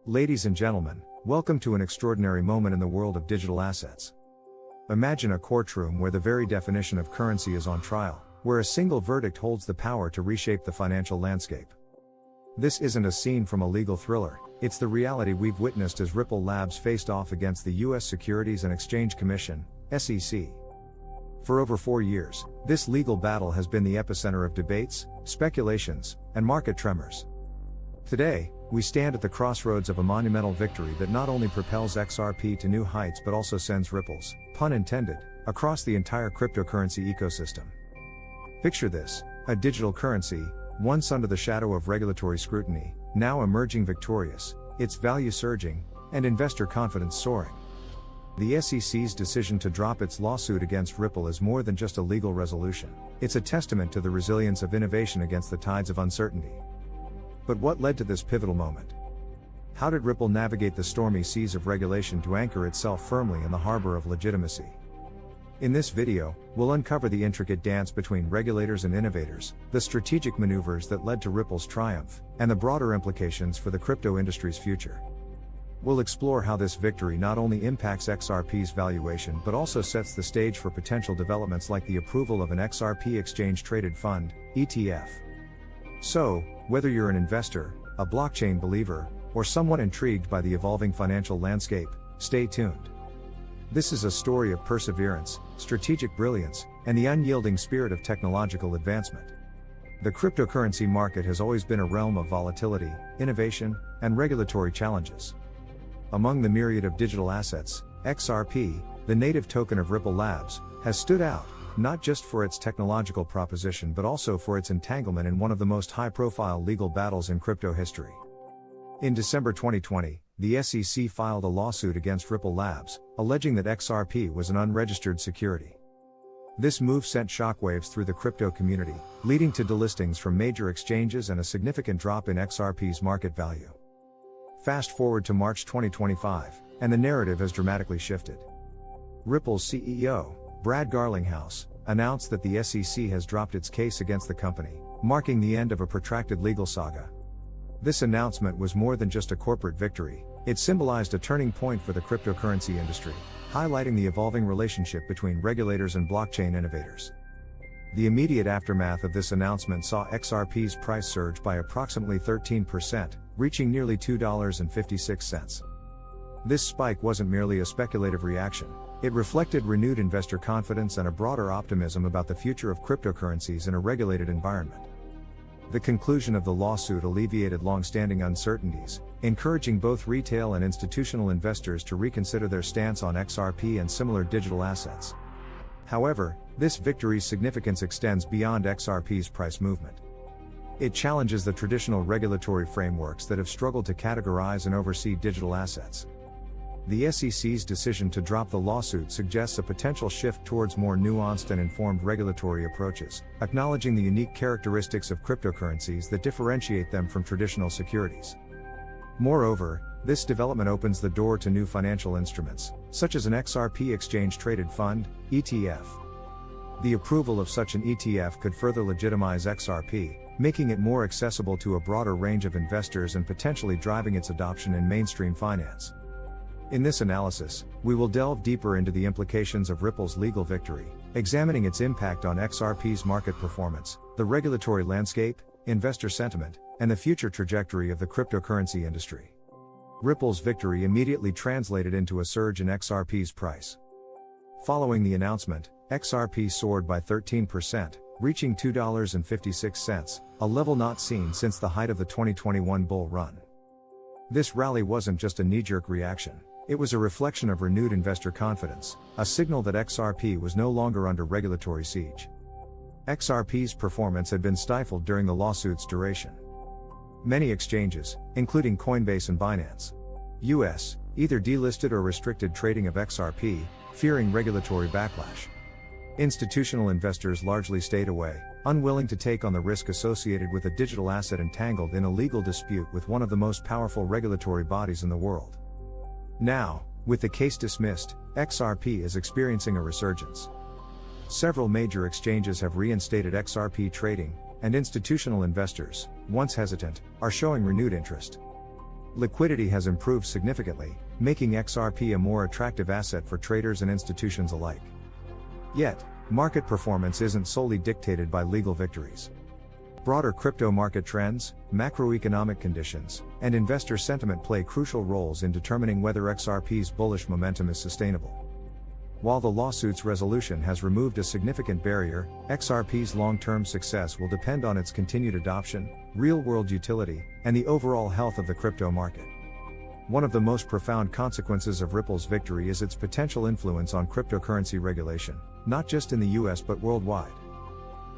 Ladies and gentlemen, welcome to an extraordinary moment in the world of digital assets. Imagine a courtroom where the very definition of currency is on trial, where a single verdict holds the power to reshape the financial landscape. This isn't a scene from a legal thriller, it's the reality we've witnessed as Ripple Labs faced off against the U.S. Securities and Exchange Commission, SEC. For over 4 years, this legal battle has been the epicenter of debates, speculations, and market tremors. Today, we stand at the crossroads of a monumental victory that not only propels XRP to new heights but also sends ripples, pun intended, across the entire cryptocurrency ecosystem. Picture this, a digital currency, once under the shadow of regulatory scrutiny, now emerging victorious, its value surging, and investor confidence soaring. The SEC's decision to drop its lawsuit against Ripple is more than just a legal resolution, it's a testament to the resilience of innovation against the tides of uncertainty. But what led to this pivotal moment? How did Ripple navigate the stormy seas of regulation to anchor itself firmly in the harbor of legitimacy? In this video, we'll uncover the intricate dance between regulators and innovators, the strategic maneuvers that led to Ripple's triumph, and the broader implications for the crypto industry's future. We'll explore how this victory not only impacts XRP's valuation but also sets the stage for potential developments like the approval of an XRP exchange-traded fund, ETF. So, whether you're an investor, a blockchain believer, or someone intrigued by the evolving financial landscape, stay tuned. This is a story of perseverance, strategic brilliance, and the unyielding spirit of technological advancement. The cryptocurrency market has always been a realm of volatility, innovation, and regulatory challenges. Among the myriad of digital assets, XRP, the native token of Ripple Labs, has stood out, not just for its technological proposition but also for its entanglement in one of the most high-profile legal battles in crypto history. In December 2020, the SEC filed a lawsuit against Ripple Labs, alleging that XRP was an unregistered security. This move sent shockwaves through the crypto community, leading to delistings from major exchanges and a significant drop in XRP's market value. Fast forward to March 2025, and the narrative has dramatically shifted. Ripple's CEO, Brad Garlinghouse, announced that the SEC has dropped its case against the company, marking the end of a protracted legal saga. This announcement was more than just a corporate victory, it symbolized a turning point for the cryptocurrency industry, highlighting the evolving relationship between regulators and blockchain innovators. The immediate aftermath of this announcement saw XRP's price surge by approximately 13%, reaching nearly $2.56. This spike wasn't merely a speculative reaction. It reflected renewed investor confidence and a broader optimism about the future of cryptocurrencies in a regulated environment. The conclusion of the lawsuit alleviated long-standing uncertainties, encouraging both retail and institutional investors to reconsider their stance on XRP and similar digital assets. However, this victory's significance extends beyond XRP's price movement. It challenges the traditional regulatory frameworks that have struggled to categorize and oversee digital assets. The SEC's decision to drop the lawsuit suggests a potential shift towards more nuanced and informed regulatory approaches, acknowledging the unique characteristics of cryptocurrencies that differentiate them from traditional securities. Moreover, this development opens the door to new financial instruments, such as an XRP exchange-traded fund, ETF. The approval of such an ETF could further legitimize XRP, making it more accessible to a broader range of investors and potentially driving its adoption in mainstream finance. In this analysis, we will delve deeper into the implications of Ripple's legal victory, examining its impact on XRP's market performance, the regulatory landscape, investor sentiment, and the future trajectory of the cryptocurrency industry. Ripple's victory immediately translated into a surge in XRP's price. Following the announcement, XRP soared by 13%, reaching $2.56, a level not seen since the height of the 2021 bull run. This rally wasn't just a knee-jerk reaction. It was a reflection of renewed investor confidence, a signal that XRP was no longer under regulatory siege. XRP's performance had been stifled during the lawsuit's duration. Many exchanges, including Coinbase and Binance US, either delisted or restricted trading of XRP, fearing regulatory backlash. Institutional investors largely stayed away, unwilling to take on the risk associated with a digital asset entangled in a legal dispute with one of the most powerful regulatory bodies in the world. Now, with the case dismissed, XRP is experiencing a resurgence. Several major exchanges have reinstated XRP trading, and institutional investors, once hesitant, are showing renewed interest. Liquidity has improved significantly, making XRP a more attractive asset for traders and institutions alike. Yet, market performance isn't solely dictated by legal victories. Broader crypto market trends, macroeconomic conditions, and investor sentiment play crucial roles in determining whether XRP's bullish momentum is sustainable. While the lawsuit's resolution has removed a significant barrier, XRP's long-term success will depend on its continued adoption, real-world utility, and the overall health of the crypto market. One of the most profound consequences of Ripple's victory is its potential influence on cryptocurrency regulation, not just in the US but worldwide.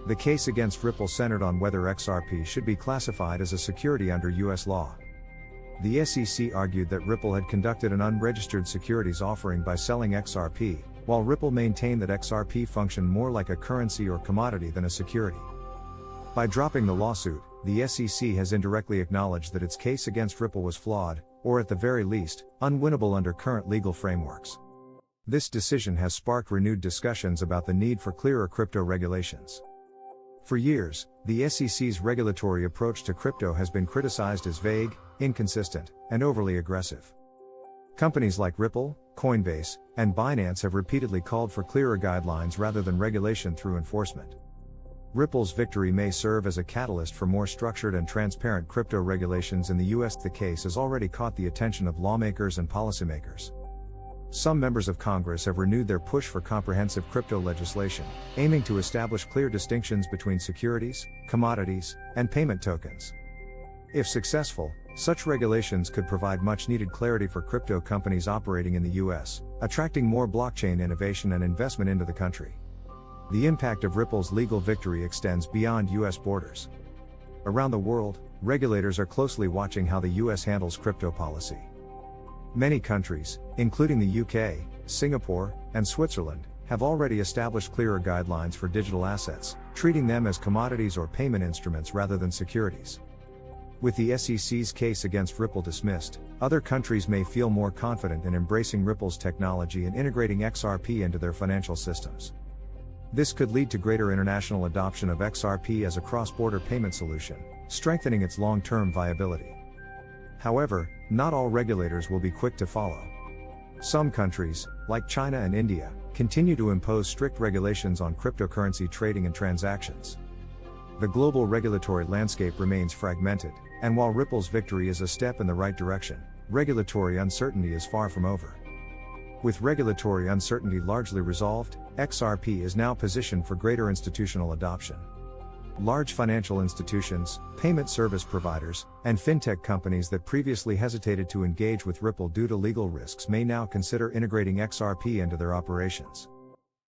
The case against Ripple centered on whether XRP should be classified as a security under US law. The SEC argued that Ripple had conducted an unregistered securities offering by selling XRP, while Ripple maintained that XRP functioned more like a currency or commodity than a security. By dropping the lawsuit, the SEC has indirectly acknowledged that its case against Ripple was flawed, or at the very least, unwinnable under current legal frameworks. This decision has sparked renewed discussions about the need for clearer crypto regulations. For years, the SEC's regulatory approach to crypto has been criticized as vague, inconsistent, and overly aggressive. Companies like Ripple, Coinbase, and Binance have repeatedly called for clearer guidelines rather than regulation through enforcement. Ripple's victory may serve as a catalyst for more structured and transparent crypto regulations in the US. The case has already caught the attention of lawmakers and policymakers. Some members of Congress have renewed their push for comprehensive crypto legislation, aiming to establish clear distinctions between securities, commodities, and payment tokens. If successful, such regulations could provide much-needed clarity for crypto companies operating in the US, attracting more blockchain innovation and investment into the country. The impact of Ripple's legal victory extends beyond US borders. Around the world, regulators are closely watching how the US handles crypto policy. Many countries, including the UK, Singapore, and Switzerland, have already established clearer guidelines for digital assets, treating them as commodities or payment instruments rather than securities. With the SEC's case against Ripple dismissed, other countries may feel more confident in embracing Ripple's technology and integrating XRP into their financial systems. This could lead to greater international adoption of XRP as a cross-border payment solution, strengthening its long-term viability. However, not all regulators will be quick to follow. Some countries, like China and India, continue to impose strict regulations on cryptocurrency trading and transactions. The global regulatory landscape remains fragmented, and while Ripple's victory is a step in the right direction, regulatory uncertainty is far from over. With regulatory uncertainty largely resolved, XRP is now positioned for greater institutional adoption. Large financial institutions, payment service providers, and fintech companies that previously hesitated to engage with Ripple due to legal risks may now consider integrating XRP into their operations.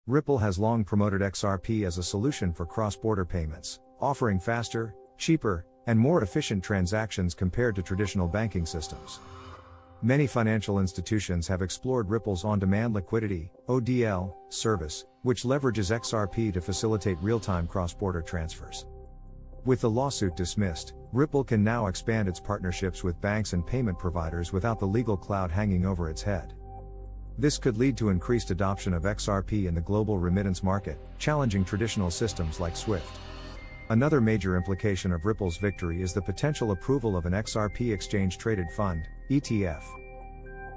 Ripple has long promoted XRP as a solution for cross-border payments, offering faster, cheaper, and more efficient transactions compared to traditional banking systems. Many financial institutions have explored Ripple's on-demand liquidity (ODL) service, which leverages XRP to facilitate real-time cross-border transfers. With the lawsuit dismissed, Ripple can now expand its partnerships with banks and payment providers without the legal cloud hanging over its head. This could lead to increased adoption of XRP in the global remittance market, challenging traditional systems like SWIFT. Another major implication of Ripple's victory is the potential approval of an XRP exchange-traded fund (ETF).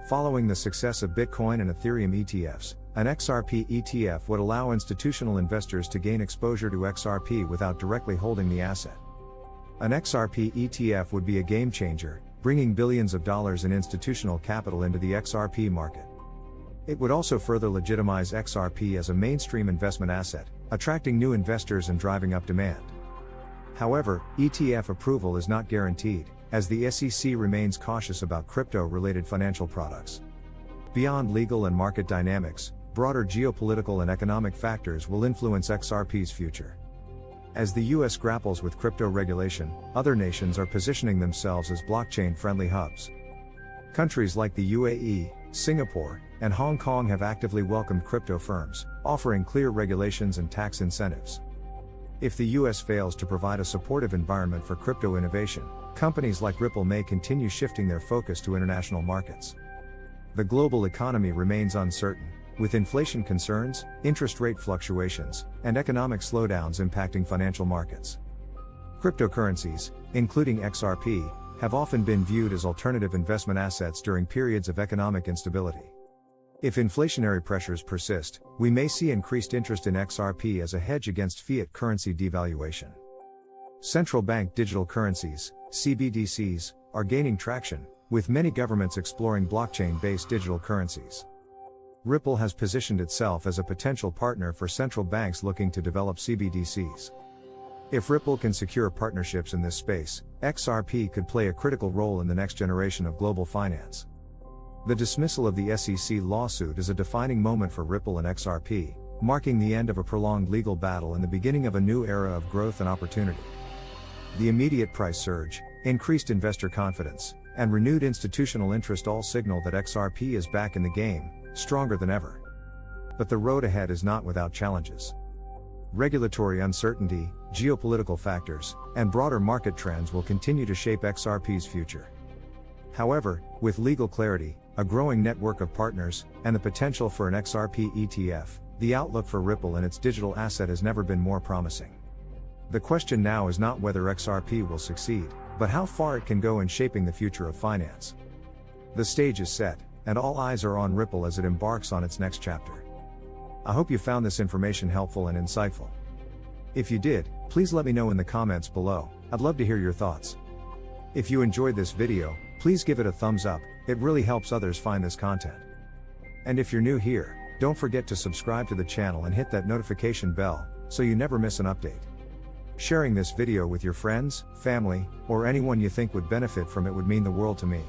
Following the success of Bitcoin and Ethereum ETFs, an XRP ETF would allow institutional investors to gain exposure to XRP without directly holding the asset. An XRP ETF would be a game changer, bringing billions of dollars in institutional capital into the XRP market. It would also further legitimize XRP as a mainstream investment asset, attracting new investors and driving up demand. However, ETF approval is not guaranteed, as the SEC remains cautious about crypto-related financial products. Beyond legal and market dynamics, broader geopolitical and economic factors will influence XRP's future. As the US grapples with crypto regulation, other nations are positioning themselves as blockchain-friendly hubs. Countries like the UAE, Singapore, and Hong Kong have actively welcomed crypto firms, offering clear regulations and tax incentives. If the US fails to provide a supportive environment for crypto innovation, companies like Ripple may continue shifting their focus to international markets. The global economy remains uncertain, with inflation concerns, interest rate fluctuations, and economic slowdowns impacting financial markets. Cryptocurrencies, including XRP, have often been viewed as alternative investment assets during periods of economic instability. If inflationary pressures persist, we may see increased interest in XRP as a hedge against fiat currency devaluation. Central bank digital currencies, CBDCs, are gaining traction, with many governments exploring blockchain-based digital currencies. Ripple has positioned itself as a potential partner for central banks looking to develop CBDCs. If Ripple can secure partnerships in this space, XRP could play a critical role in the next generation of global finance. The dismissal of the SEC lawsuit is a defining moment for Ripple and XRP, marking the end of a prolonged legal battle and the beginning of a new era of growth and opportunity. The immediate price surge, increased investor confidence, and renewed institutional interest all signal that XRP is back in the game, stronger than ever. But the road ahead is not without challenges. Regulatory uncertainty, geopolitical factors, and broader market trends will continue to shape XRP's future. However, with legal clarity, a growing network of partners, and the potential for an XRP ETF, the outlook for Ripple and its digital asset has never been more promising. The question now is not whether XRP will succeed, but how far it can go in shaping the future of finance. The stage is set, and all eyes are on Ripple as it embarks on its next chapter. I hope you found this information helpful and insightful. If you did, please let me know in the comments below. I'd love to hear your thoughts. If you enjoyed this video, please give it a thumbs up, it really helps others find this content. And if you're new here, don't forget to subscribe to the channel and hit that notification bell, so you never miss an update. Sharing this video with your friends, family, or anyone you think would benefit from it would mean the world to me.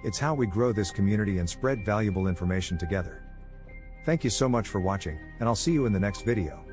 It's how we grow this community and spread valuable information together. Thank you so much for watching, and I'll see you in the next video.